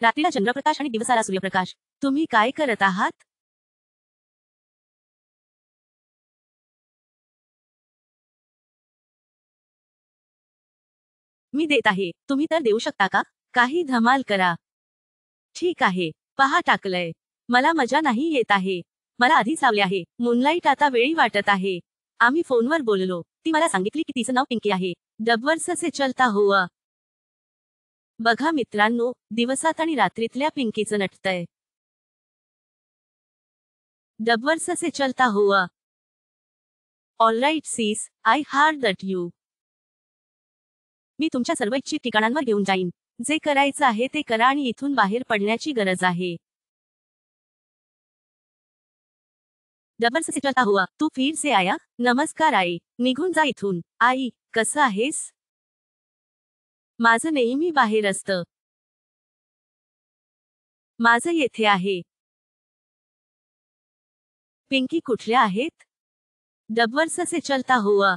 रात्रीला चंद्रप्रकाश आणि दिवसाला सूर्यप्रकाश. तुम्ही काय करत आहात? मी देत आहे. तुम्ही तर देऊ शकता का? काही धमाल करा. ठीक आहे. पहा टाकलंय. मला मजा नाही येत आहे. मला आधीच लावले आहे. मूनलाईट आता वेळी वाटत आहे. आम्ही फोनवर बोललो. ती मला सांगितली की तिचं नाव पिंकी आहे. डबवर्स से चलता हुआ. बघा मित्रांनो, दिवसात आणि रात्रीतल्या पिंकीचं नटतंय. डबवर्स से चलता हुआ. Alright sis, I heard that you. मी तुमच्या सर्व इच्छित ठिकाणांवर घेऊन जाईन. जे करायचं आहे ते करा आणि इथून बाहेर पडण्याची गरज आहे. डबवर्स से चलता हुआ. तू फिर से आया? नमस्कार आई. निघून जा इथून. आई, कसं आहेस? माझं नेहमी बाहेर असतं. माझं येथे आहे. पिंकी कुठल्या आहेत? डबवर्स से चलता हुआ.